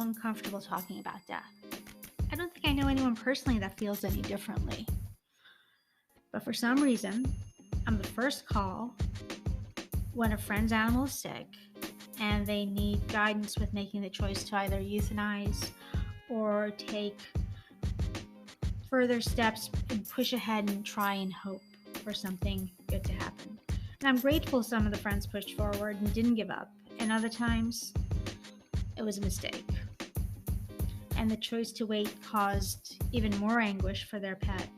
uncomfortable talking about death. I don't think I know anyone personally that feels any differently. But for some reason, I'm the first call when a friend's animal is sick and they need guidance with making the choice to either euthanize or take further steps and push ahead and try and hope for something good to happen. And I'm grateful some of the friends pushed forward and didn't give up, and other times it was a mistake. And the choice to wait caused even more anguish for their pet.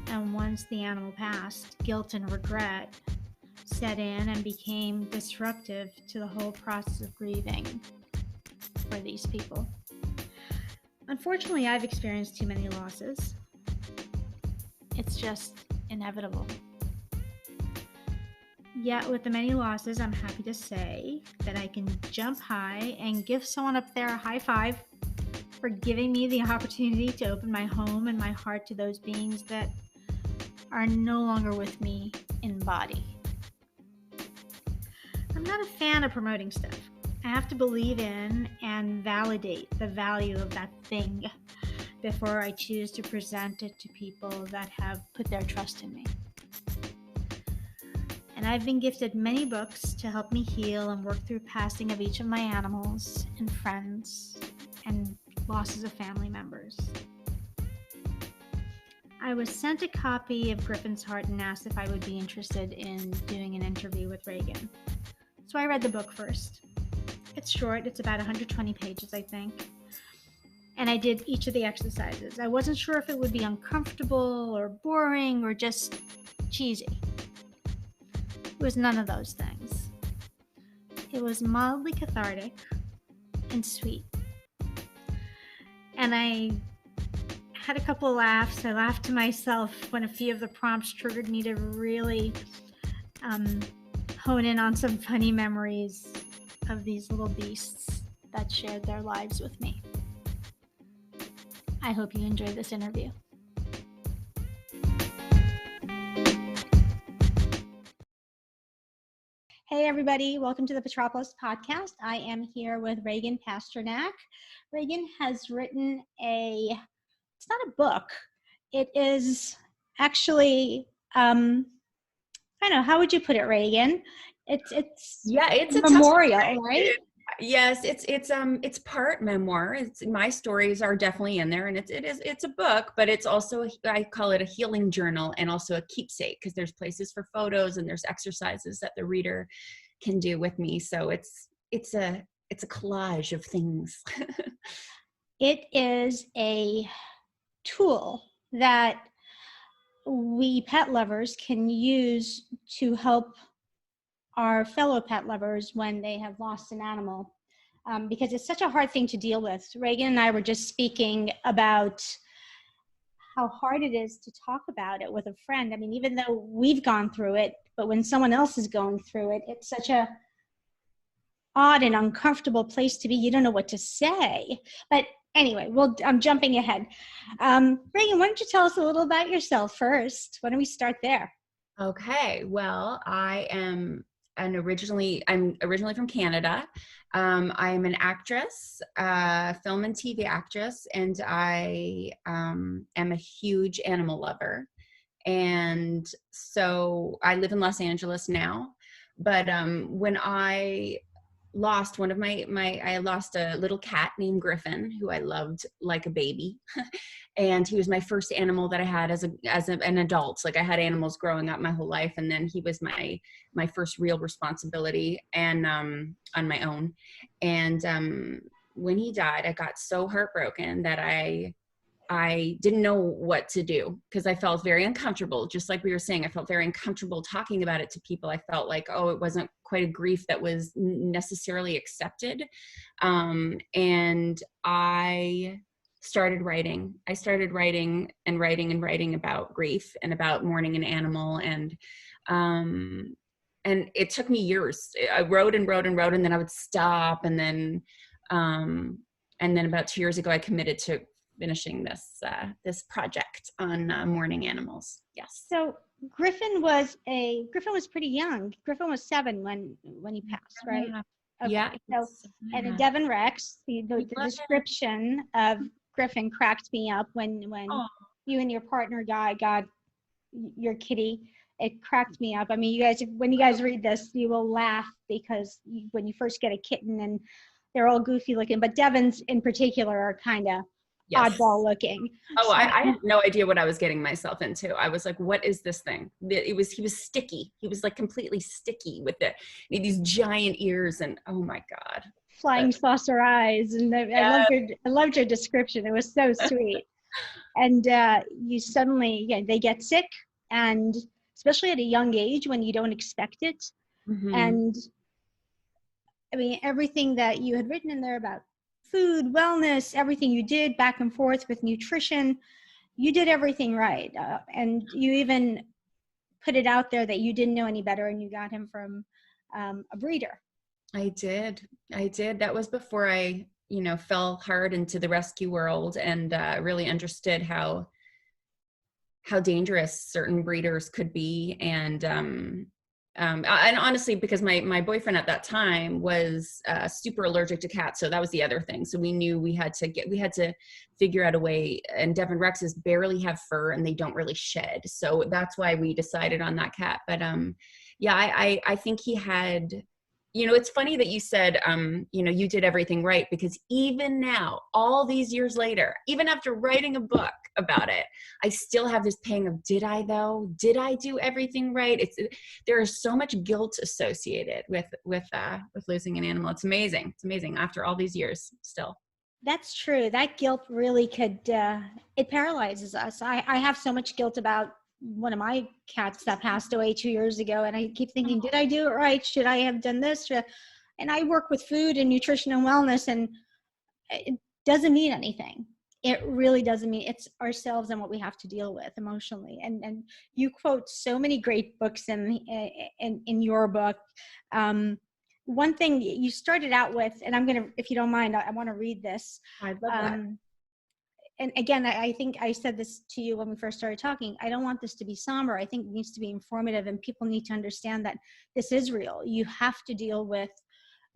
And once the animal passed, guilt and regret set in and became disruptive to the whole process of grieving for these people. Unfortunately, I've experienced too many losses. It's just inevitable. Yet with the many losses, I'm happy to say that I can jump high and give someone up there a high five for giving me the opportunity to open my home and my heart to those beings that are no longer with me in body. I'm not a fan of promoting stuff. I have to believe in and validate the value of that thing before I choose to present it to people that have put their trust in me. And I've been gifted many books to help me heal and work through passing of each of my animals and friends and losses of family members. I was sent a copy of Griffin's Heart and asked if I would be interested in doing an interview with Reagan. So I read the book first. It's short, it's about 120 pages, I think. And I did each of the exercises. I wasn't sure if it would be uncomfortable or boring or just cheesy. It was none of those things. It was mildly cathartic and sweet. And I had a couple of laughs. I laughed to myself when a few of the prompts triggered me to really hone in on some funny memories of these little beasts that shared their lives with me. I hope you enjoy this interview. Hey everybody, welcome to the Petropolist podcast. I am here with Reagan Pasternak. Reagan has written it's not a book, it is actually, I don't know, how would you put it, Reagan? It's a memorial, right? Yes, it's part memoir. My stories are definitely in there, and it's a book, but it's also, I call it a healing journal and also a keepsake, because there's places for photos and there's exercises that the reader can do with me. So it's a collage of things. It is a tool that we pet lovers can use to help our fellow pet lovers when they have lost an animal, because it's such a hard thing to deal with. Reagan and I were just speaking about how hard it is to talk about it with a friend. I mean, even though we've gone through it, but when someone else is going through it, it's such a odd and uncomfortable place to be. You don't know what to say. But anyway, I'm jumping ahead. Reagan, why don't you tell us a little about yourself first? Why don't we start there? Okay, well, I'm originally from Canada. I'm an actress, film and TV actress, and I am a huge animal lover. And so I live in Los Angeles now. But when I lost I lost a little cat named Griffin, who I loved like a baby. And he was my first animal that I had as an adult. Like, I had animals growing up my whole life, and then he was my first real responsibility and on my own. And when he died, I got so heartbroken that I didn't know what to do, because I felt very uncomfortable. Just like we were saying, I felt very uncomfortable talking about it to people. I felt like, it wasn't quite a grief that was necessarily accepted. And I started writing. I started writing about grief and about mourning an animal. And it took me years. I wrote and wrote and wrote, and then I would stop. And then about 2 years ago, I committed to finishing this project on mourning animals. Yes. So Griffin was pretty young. Griffin was 7 when he passed, right? Okay, Yeah. so and a Yeah. Devon Rex, He the was. description of Griffin cracked me up when Oh, you and your partner guy got your kitty. It cracked me up. I mean, you guys, when you guys read this, you will laugh because when you first get a kitten and they're all goofy looking, but Devons in particular are kind of yes. oddball looking. Oh, So, I had no idea what I was getting myself into. I was like, what is this thing? He was sticky. He was like completely sticky with it. He had these giant ears and oh my God. flying But saucer eyes, and yeah. I loved your description. It was so sweet. And you suddenly, yeah, they get sick, and especially at a young age when you don't expect it. Mm-hmm. And I mean, everything that you had written in there about food, wellness, everything you did back and forth with nutrition, you did everything right. And you even put it out there that you didn't know any better and you got him from a breeder. I did. I did. That was before I, fell hard into the rescue world and really understood how dangerous certain breeders could be. And honestly, because my boyfriend at that time was super allergic to cats, so that was the other thing. So we knew we had to figure out a way. And Devon Rexes barely have fur, and they don't really shed. So that's why we decided on that cat. But yeah, I think he had. It's funny that you said, you did everything right, because even now, all these years later, even after writing a book about it, I still have this pang of, did I though? Did I do everything right? There is so much guilt associated with losing an animal. It's amazing. It's amazing after all these years still. That's true. That guilt really could, it paralyzes us. I have so much guilt about one of my cats that passed away 2 years ago. And I keep thinking, did I do it right? Should I have done this? And I work with food and nutrition and wellness, and it doesn't mean anything. It really doesn't mean. It's ourselves and what we have to deal with emotionally. And you quote so many great books in your book. One thing you started out with, and I'm going to, if you don't mind, I want to read this. I love that. And again, I think I said this to you when we first started talking. I don't want this to be somber. I think it needs to be informative, and people need to understand that this is real. You have to deal with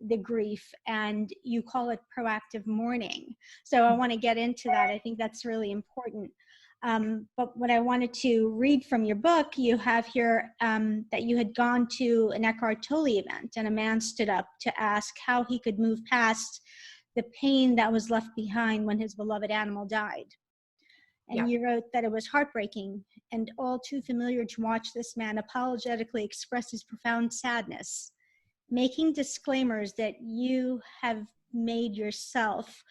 the grief, and you call it proactive mourning. So I want to get into that. I think that's really important. But what I wanted to read from your book, you have here that you had gone to an Eckhart Tolle event, and a man stood up to ask how he could move past the pain that was left behind when his beloved animal died. And Yeah. you wrote that it was heartbreaking and all too familiar to watch this man apologetically express his profound sadness, making disclaimers that you have made yourself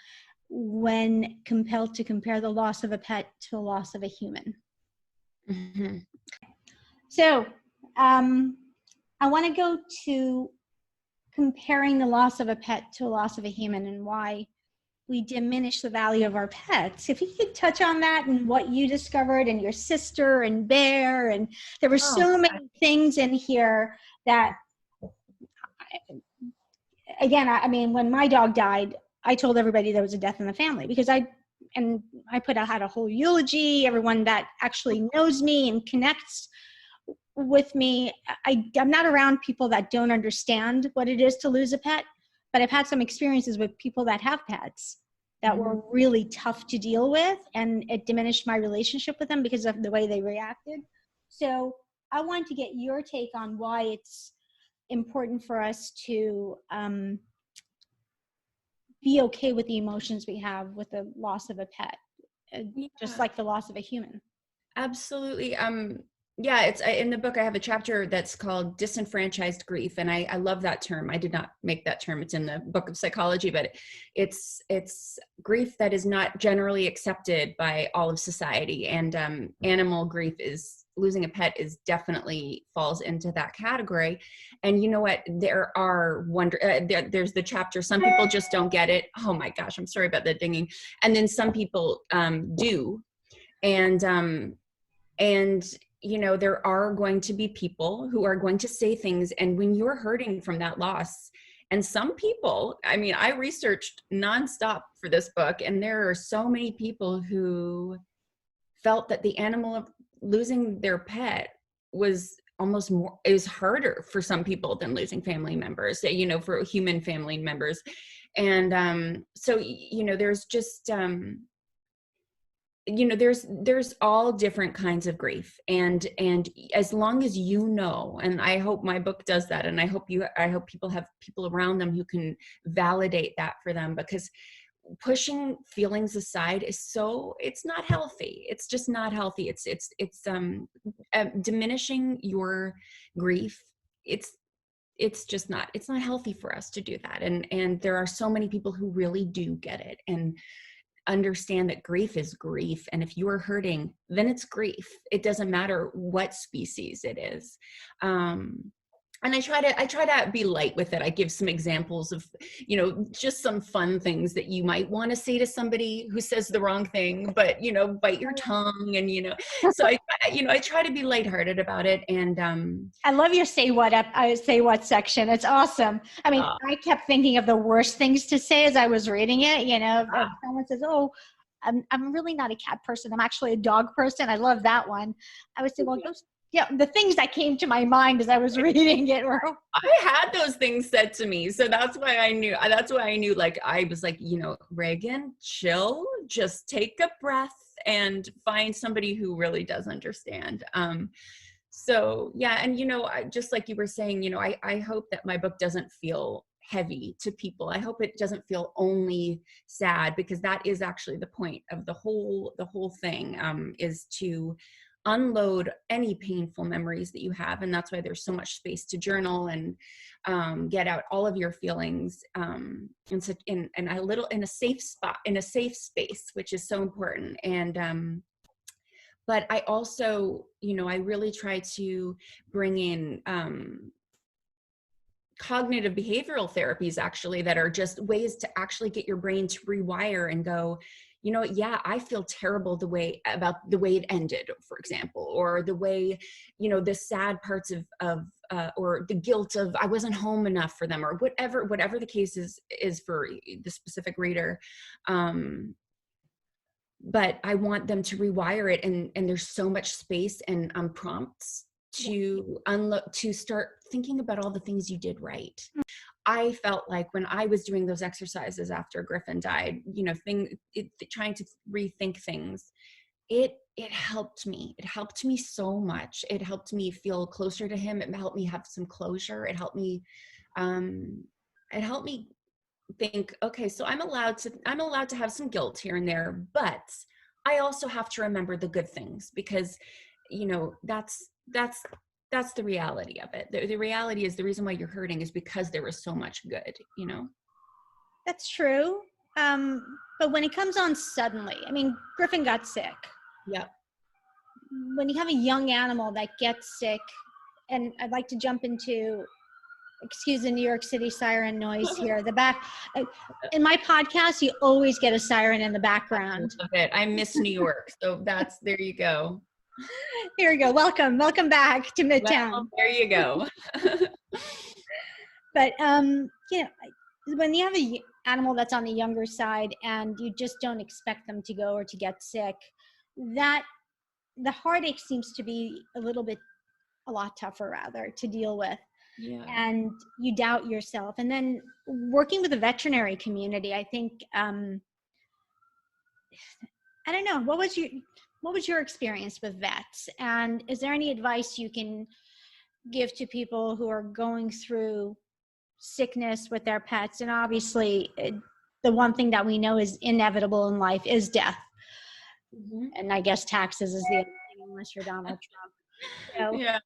when compelled to compare the loss of a pet to the loss of a human. Mm-hmm. So I want to go to comparing the loss of a pet to a loss of a human, and why we diminish the value of our pets. If you could touch on that and what you discovered, and your sister and Bear, and there were so many things in here that, again, I mean, when my dog died, I told everybody there was a death in the family, because I had a whole eulogy. Everyone that actually knows me and connects with me, I'm not around people that don't understand what it is to lose a pet, but I've had some experiences with people that have pets that were really tough to deal with, and it diminished my relationship with them because of the way they reacted. So I want to get your take on why it's important for us to be okay with the emotions we have with the loss of a pet, just like the loss of a human. Absolutely. Yeah, it's in the book. I have a chapter that's called disenfranchised grief, and I love that term. I did not make that term. It's in the book of psychology, but it's grief that is not generally accepted by all of society. And animal grief, is losing a pet, is definitely falls into that category. And you know what? There are there's the chapter. Some people just don't get it. Oh my gosh, I'm sorry about the dinging. And then some people do. And there are going to be people who are going to say things, and when you're hurting from that loss, and some people, I mean, I researched nonstop for this book, and there are so many people who felt that the animal of losing their pet was almost more, is harder for some people than losing family members, you know, for human family members. And so, you know, there's just, you know, there's all different kinds of grief, and as long as you know, and I hope my book does that, and I hope people have people around them who can validate that for them, because pushing feelings aside is it's not healthy. It's just not healthy. It's diminishing your grief. It's just not, it's not healthy for us to do that. And there are so many people who really do get it and understand that grief is grief. And if you are hurting, then it's grief. It doesn't matter what species it is. And I try to be light with it. I give some examples of, you know, just some fun things that you might want to say to somebody who says the wrong thing, but, you know, bite your tongue, and, you know, so I try to be lighthearted about it. And I love your say what section. It's awesome. I mean, I kept thinking of the worst things to say as I was reading it. You know, if someone says, "Oh, I'm really not a cat person. I'm actually a dog person." I love that one. I would say, well, the things that came to my mind as I was reading it were. I had those things said to me, so that's why I knew. Like, I was like, you know, Reagan, chill, just take a breath and find somebody who really does understand. So yeah, and you know, just like you were saying, you know, I hope that my book doesn't feel heavy to people. I hope it doesn't feel only sad, because that is actually the point of the whole thing, is to unload any painful memories that you have. And that's why there's so much space to journal and get out all of your feelings in a safe spot, in a safe space, which is so important. And but I also, you know, I really try to bring in cognitive behavioral therapies, actually, that are just ways to actually get your brain to rewire and go, you know, yeah, I feel terrible about the way it ended, for example, or the way, you know, the sad parts of or the guilt of I wasn't home enough for them, or whatever the case is for the specific reader. But I want them to rewire it, and there's so much space and prompts to to start thinking about all the things you did right. I felt like when I was doing those exercises after Griffin died, you know, trying to rethink things, it helped me. It helped me so much. It helped me feel closer to him. It helped me have some closure. It helped me think, okay, so I'm allowed to have some guilt here and there, but I also have to remember the good things, because, you know, that's the reality of it. The reality is the reason why you're hurting is because there was so much good, you know? That's true. But when it comes on suddenly, I mean, Griffin got sick. Yeah. When you have a young animal that gets sick, and I'd like to jump into, excuse the New York City siren noise here. The back in my podcast, you always get a siren in the background. I love it. I miss New York, so there you go. Here we go. Welcome back to Midtown. Well, there you go. But you know, when you have an animal that's on the younger side and you just don't expect them to go or to get sick, that the heartache seems to be a lot tougher rather to deal with. Yeah. And you doubt yourself. And then working with the veterinary community, I think, I don't know, what was your experience with vets? And is there any advice you can give to people who are going through sickness with their pets? And obviously, the one thing that we know is inevitable in life is death. Mm-hmm. And I guess taxes is the other thing, unless you're Donald Trump. So, yeah.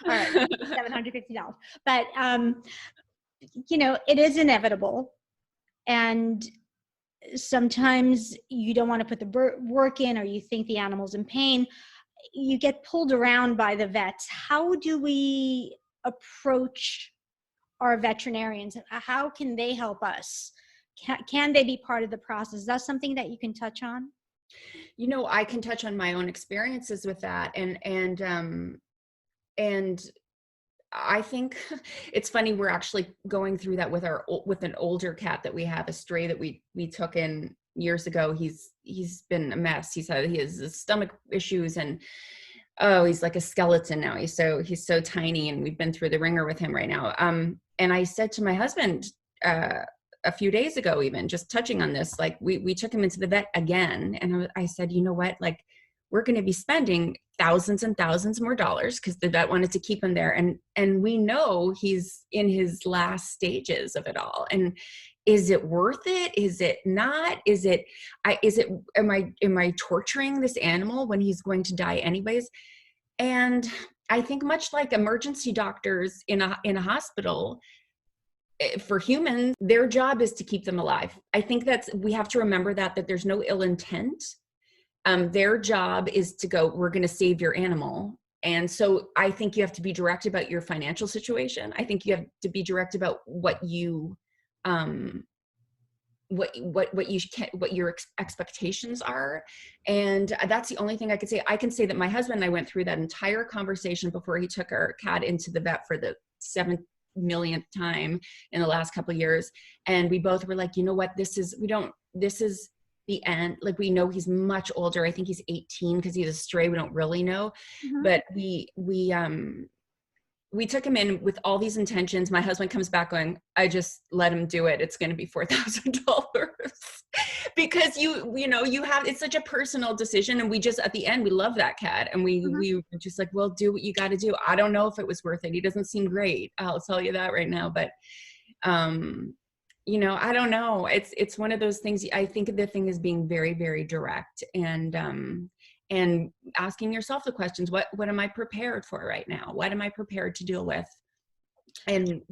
All right, $750. But, you know, it is inevitable. And sometimes you don't want to put the work in, or you think the animal's in pain. You get pulled around by the vets. How do we approach our veterinarians? How can they help us? Can they be part of the process? Is that something that you can touch on? You know, I can touch on my own experiences with that. And I think it's funny, we're actually going through that with an older cat that we have, a stray that we took in years ago. He's been a mess. He has stomach issues, and Oh, he's like a skeleton now. He's so tiny, and we've been through the ringer with him right now. And I said to my husband uh, a few days ago, even just touching on this, like we took him into the vet again, and I said, you know what, like we're going to be spending thousands and thousands more dollars because the vet wanted to keep him there, and we know he's in his last stages of it all. And is it worth it? Is it not? Am I torturing this animal when he's going to die anyways? And I think much like emergency doctors in a hospital, for humans, their job is to keep them alive. I think we have to remember that there's no ill intent. Their job is to go, we're going to save your animal. And so I think you have to be direct about your financial situation. I think you have to be direct about what you what your expectations are. And that's the only thing I could say. I can say that my husband and I went through that entire conversation before he took our cat into the vet for the 7th millionth time in the last couple of years. And we both were like, you know what, this is the end. Like, we know he's much older. I think he's 18 because he's a stray. We don't really know. Mhm. But we took him in with all these intentions. My husband comes back going, I just let him do it. It's going to be $4,000 because you have, it's such a personal decision. And we just, at the end, we love that cat. And we were just like, well, do what you got to do. I don't know if it was worth it. He doesn't seem great. I'll tell you that right now. But, I don't know. It's one of those things. I think the thing is being very, very direct and asking yourself the questions, what am I prepared for right now? What am I prepared to deal with? And,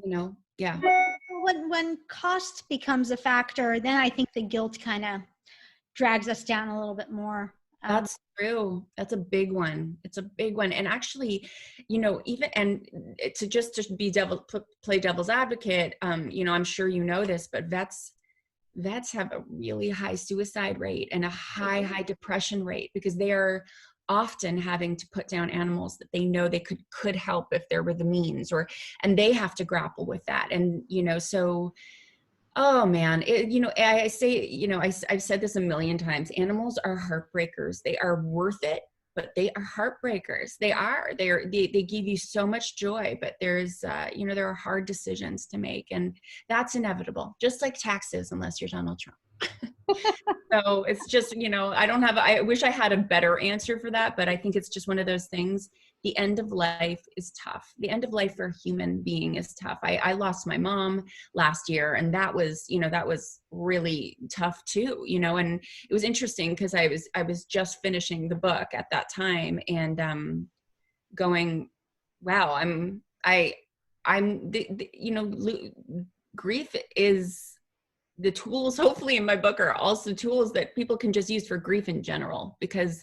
yeah. When cost becomes a factor, then I think the guilt kind of drags us down a little bit more. That's true. That's a big one. It's a big one. And actually, even, and to play devil's advocate, I'm sure you know this, but vets have a really high suicide rate and a high depression rate because they are often having to put down animals that they know they could help if there were the means, and they have to grapple with that. And, so, oh man, I say, I've said this a million times, animals are heartbreakers. They are worth it, but they are heartbreakers. They give you so much joy, but there are hard decisions to make, and that's inevitable, just like taxes, unless you're Donald Trump. So it's just, I wish I had a better answer for that, but I think it's just one of those things. The end of life is tough. The end of life for a human being is tough. I lost my mom last year, and that was really tough too, and it was interesting because I was just finishing the book at that time and going, wow, grief is, the tools hopefully in my book are also tools that people can just use for grief in general, because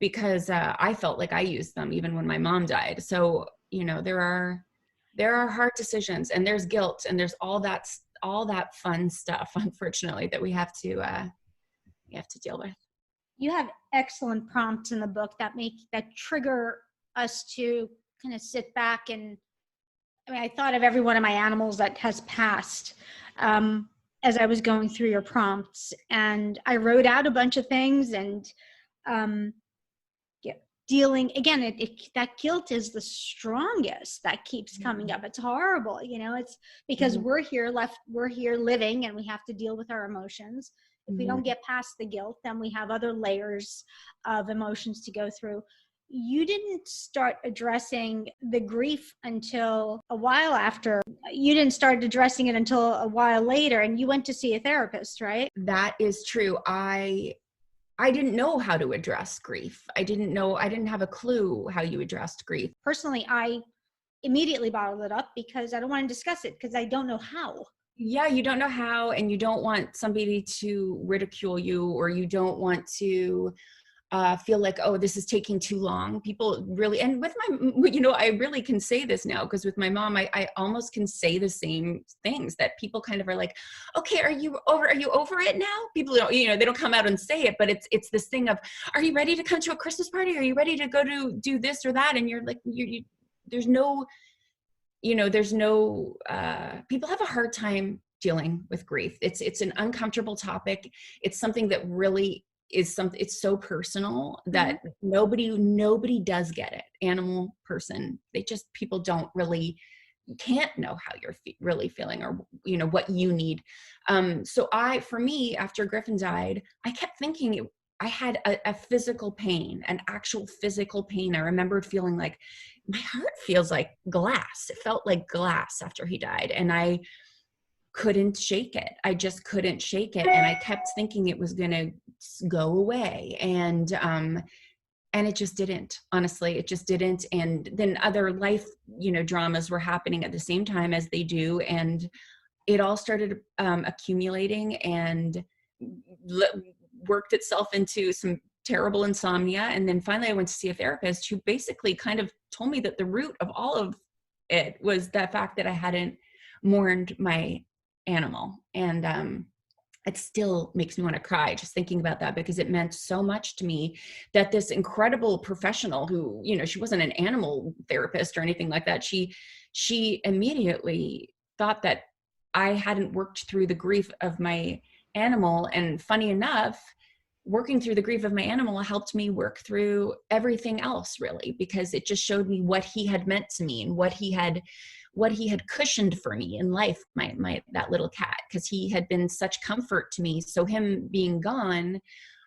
I felt like I used them even when my mom died. So, there are hard decisions, and there's guilt, and there's all that fun stuff, unfortunately, that we have to deal with. You have excellent prompts in the book that trigger us to kind of sit back and, I thought of every one of my animals that has passed as I was going through your prompts, and I wrote out a bunch of things, and dealing again, that guilt is the strongest that keeps coming up. It's horrible, it's because we're here living, and we have to deal with our emotions. If we don't get past the guilt, then we have other layers of emotions to go through. You didn't start addressing the grief until a while after. You didn't start addressing it until a while later, and you went to see a therapist, right? That is true. I didn't know how to address grief. I didn't have a clue how you addressed grief. Personally, I immediately bottled it up because I don't want to discuss it because I don't know how. Yeah, you don't know how, and you don't want somebody to ridicule you, or you don't want to feel like, oh, this is taking too long. People really, and with I really can say this now, because with my mom, I almost can say the same things that people kind of are like, okay, are you over it now? People don't, they don't come out and say it, but it's this thing of, are you ready to come to a Christmas party? Are you ready to go to do this or that? And you're like, there's no, people have a hard time dealing with grief. It's an uncomfortable topic. It's something that really is something, it's so personal that nobody does get it. Animal, person, people don't really, can't know how you're really feeling, or what you need. So for me, after Griffin died, I kept thinking I had a physical pain, an actual physical pain. I remembered feeling like my heart feels like glass. It felt like glass after he died, and I couldn't shake it. I just couldn't shake it, and I kept thinking it was gonna go away, and it just didn't. Honestly, it just didn't. And then other life, dramas were happening at the same time as they do, and it all started accumulating and worked itself into some terrible insomnia. And then finally I went to see a therapist who basically kind of told me that the root of all of it was the fact that I hadn't mourned my animal. And it still makes me want to cry just thinking about that, because it meant so much to me that this incredible professional who, she wasn't an animal therapist or anything like that. She immediately thought that I hadn't worked through the grief of my animal. And funny enough, working through the grief of my animal helped me work through everything else, really, because it just showed me what he had meant to me and what he had cushioned for me in life, that little cat, because he had been such comfort to me. So him being gone,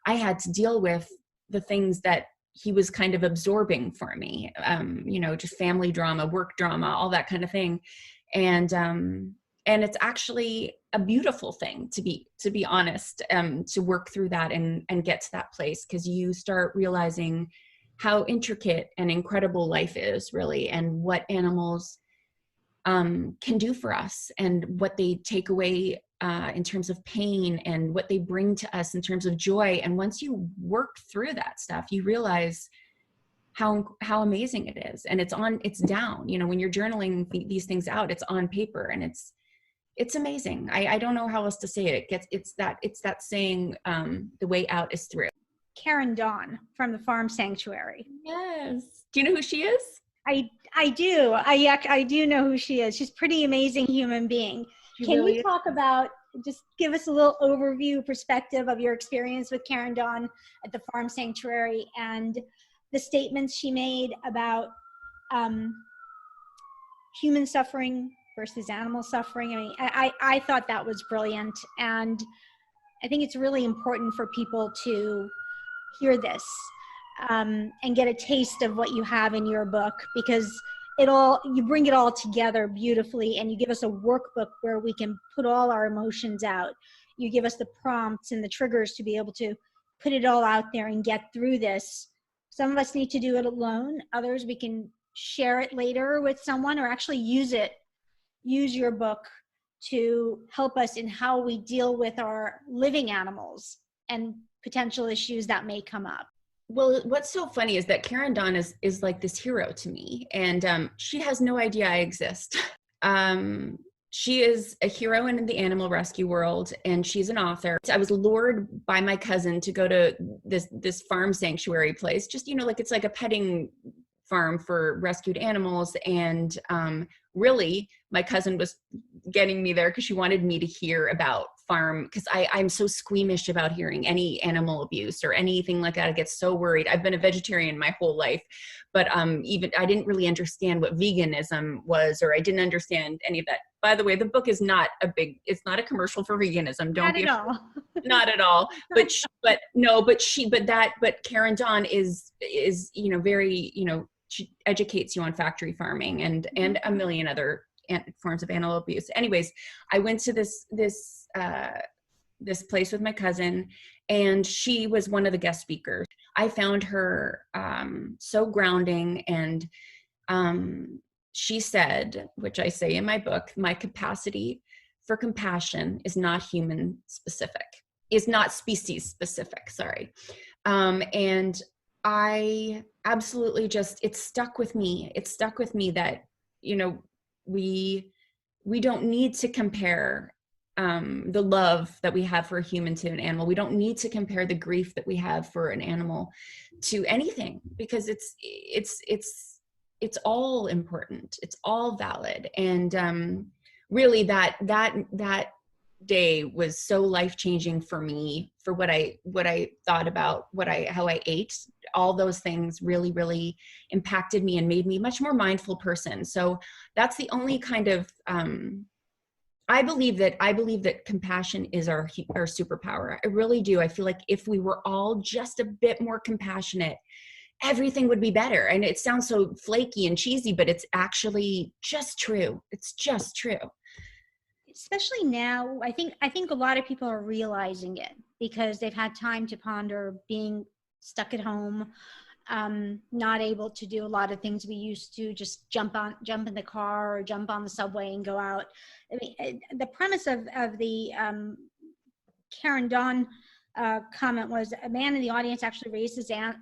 I had to deal with the things that he was kind of absorbing for me, just family drama, work drama, all that kind of thing. And it's actually a beautiful thing, to be honest, to work through that and get to that place, because you start realizing how intricate and incredible life is, really, and what animals can do for us, and what they take away in terms of pain, and what they bring to us in terms of joy. And once you work through that stuff, you realize how amazing it is. And it's down, when you're journaling these things out, it's on paper, and it's amazing. I don't know how else to say it. It's that saying, the way out is through. Karen Dawn from the Farm Sanctuary. Yes. Do you know who she is? I do. I do know who she is. She's a pretty amazing human being. Can you talk about, just give us a little overview perspective of your experience with Karen Dawn at the Farm Sanctuary, and the statements she made about human suffering versus animal suffering? I mean, I thought that was brilliant, and I think it's really important for people to hear this and get a taste of what you have in your book, because you bring it all together beautifully, and you give us a workbook where we can put all our emotions out. You give us the prompts and the triggers to be able to put it all out there and get through this. Some of us need to do it alone. Others, we can share it later with someone, or actually use your book to help us in how we deal with our living animals and potential issues that may come up. Well, what's so funny is that Karen Dawn is like this hero to me, and she has no idea I exist. She is a hero in the animal rescue world, and she's an author. I was lured by my cousin to go to this farm sanctuary place, just, like it's like a petting farm for rescued animals. And really, my cousin was getting me there because she wanted me to hear about farm, because I'm so squeamish about hearing any animal abuse or anything like that. I get so worried. I've been a vegetarian my whole life, but even I didn't really understand what veganism was, or I didn't understand any of that. By the way, the book is not it's not a commercial for veganism. Don't Not at all. Not at all. But Karen Dawn is very, she educates you on factory farming and a million other forms of animal abuse. Anyways, I went to this place with my cousin, and she was one of the guest speakers. I found her so grounding, and she said, which I say in my book, my capacity for compassion is not human specific, is not species specific, sorry. And I absolutely it stuck with me. It stuck with me that, we don't need to compare the love that we have for a human to an animal. We don't need to compare the grief that we have for an animal to anything, because it's all important. It's all valid. And really that day was so life-changing for me, for what I thought about, how I ate. All those things really, really impacted me and made me a much more mindful person. So that's the only kind of, I believe that compassion is our superpower. I really do. I feel like if we were all just a bit more compassionate, everything would be better. And it sounds so flaky and cheesy, but it's actually just true. It's just true. Especially now, I think a lot of people are realizing it because they've had time to ponder being stuck at home, not able to do a lot of things we used to, just jump in the car or jump on the subway and go out. I mean, the premise of the Karen Dawn comment was a man in the audience actually raised his hand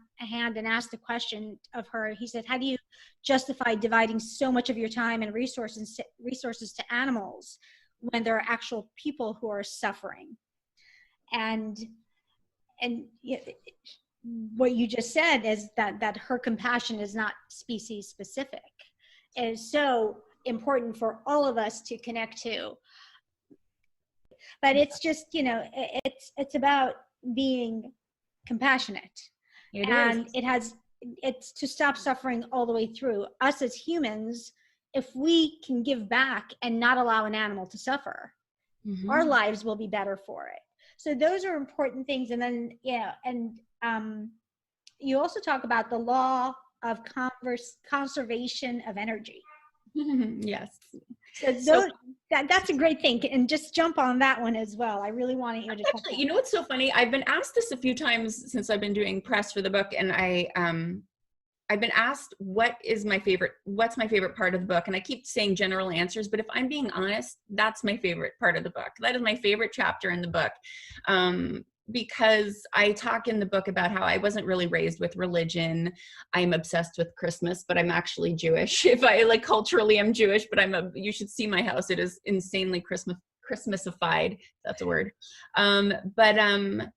and asked the question of her. He said, how do you justify dividing so much of your time and resources to animals when there are actual people who are suffering? And what you just said is that her compassion is not species specific. It is so important for all of us to connect to. But it's just, it's about being compassionate. It's to stop suffering all the way through. Us as humans, if we can give back and not allow an animal to suffer, our lives will be better for it. So those are important things. And then, you also talk about the law of conservation of energy. Yes. So that's a great thing. And just jump on that one as well. I really wanted you to talk about. You know what's so funny? I've been asked this a few times since I've been doing press for the book, and I've been asked what's my favorite part of the book, and I keep saying general answers, but if I'm being honest, that's my favorite part of the book. That is my favorite chapter in the book. Because I talk in the book about how I wasn't really raised with religion. I'm obsessed with Christmas, but I'm actually Jewish. If I culturally I'm Jewish, but you should see my house. It is insanely Christmasified. That's a word. But I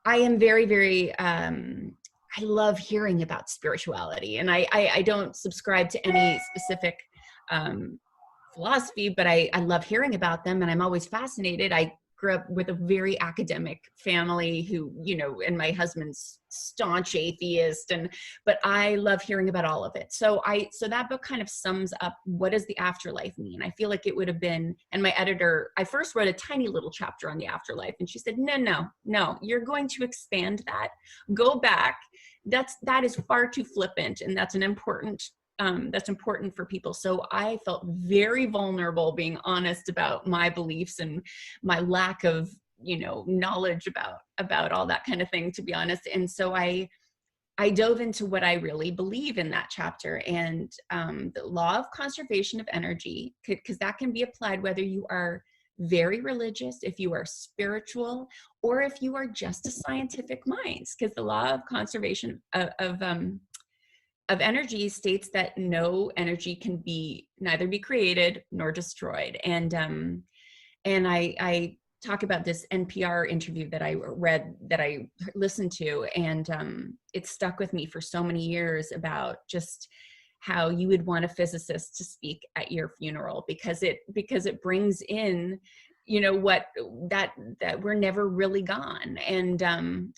am very, very, I love hearing about spirituality, and I don't subscribe to any specific philosophy, but I love hearing about them, and I'm always fascinated. I grew up with a very academic family who, and my husband's staunch atheist, but I love hearing about all of it. So that book kind of sums up, what does the afterlife mean? I feel like it would have been, and my editor, I first wrote a tiny little chapter on the afterlife, and she said, no, you're going to expand that. Go back. That is far too flippant, and that's important for people. So I felt very vulnerable being honest about my beliefs and my lack of, knowledge about all that kind of thing, to be honest. And so I dove into what I really believe in that chapter, and the law of conservation of energy, because that can be applied whether you are very religious, if you are spiritual, or if you are just a scientific mind, because the law of conservation of energy states that no energy can neither be created nor destroyed. And I talk about this NPR interview that I listened to, and it stuck with me for so many years, about just how you would want a physicist to speak at your funeral, because it brings in, that we're never really gone. And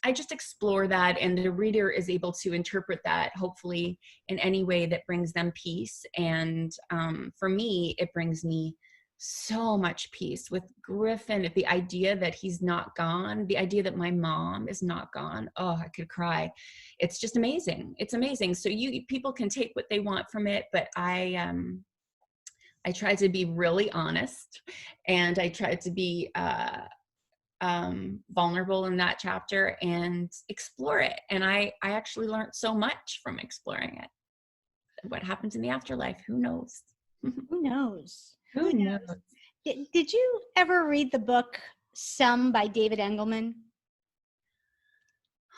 I just explore that, and the reader is able to interpret that, hopefully, in any way that brings them peace. And for me, it brings me so much peace with Griffin. The idea that he's not gone, the idea that my mom is not gone, oh, I could cry. It's just amazing. It's amazing. So people can take what they want from it, but I tried to be really honest, and I tried to be vulnerable in that chapter and explore it. And I actually learned so much from exploring it. What happens in the afterlife? Who knows? Who knows? Who knows? Did you ever read the book Some by David Engelman?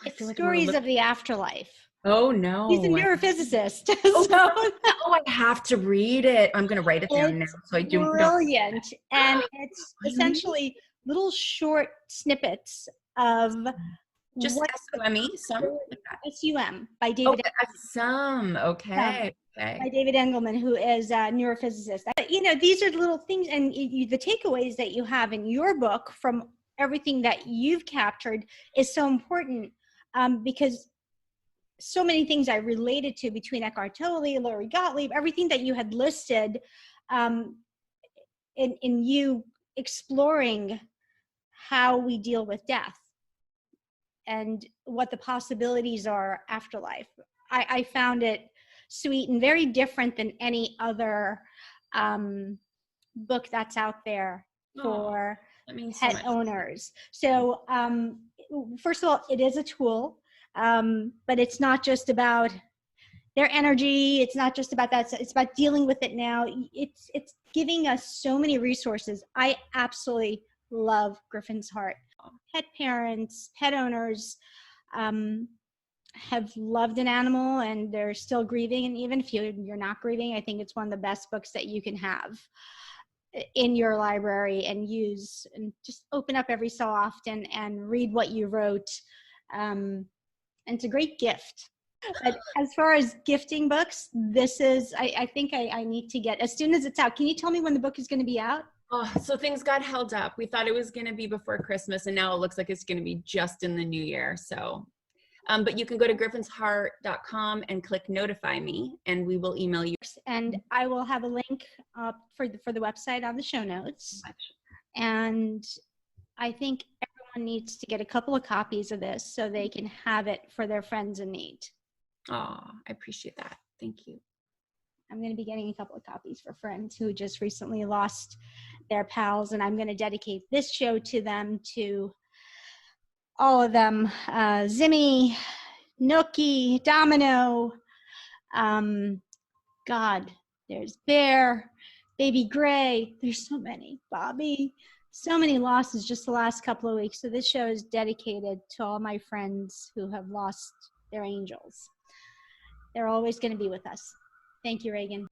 It's Stories of the Afterlife. Oh, no. He's a neurophysicist. I have to read it. I'm going to write it down now. So I do. Brilliant. And it's essentially little short snippets of just SUME, some? SUM by David. SUM, okay. Okay. by David Engelman, who is a neurophysicist. You know, these are little things, and the takeaways that you have in your book from everything that you've captured is so important, because so many things I related to between Eckhart Tolle, Lori Gottlieb, everything that you had listed, in you exploring how we deal with death and what the possibilities are after life. I found it sweet and very different than any other book that's out there for pet owners. So first of all, it is a tool, but it's not just about their energy. It's not just about that. It's about dealing with it now. It's giving us so many resources. I absolutely love Griffin's Heart. Pet parents, pet owners have loved an animal and they're still grieving. And even if you're not grieving, I think it's one of the best books that you can have in your library and use, and just open up every so often and read what you wrote. And it's a great gift. But as far as gifting books, this is, I think I need to get, as soon as it's out. Can you tell me when the book is going to be out? Oh, so things got held up. We thought it was going to be before Christmas, and now it looks like it's going to be just in the new year. So, but you can go to griffinsheart.com and click notify me, and we will email you. And I will have a link for the website on the show notes. And I think everyone needs to get a couple of copies of this so they can have it for their friends in need. Oh, I appreciate that. Thank you. I'm going to be getting a couple of copies for friends who just recently lost their pals, and I'm going to dedicate this show to them, to all of them. Zimmy, Nookie, Domino, God, there's Bear, Baby Gray. There's so many. Bobby. So many losses just the last couple of weeks. So this show is dedicated to all my friends who have lost their angels. They're always going to be with us. Thank you, Reagan.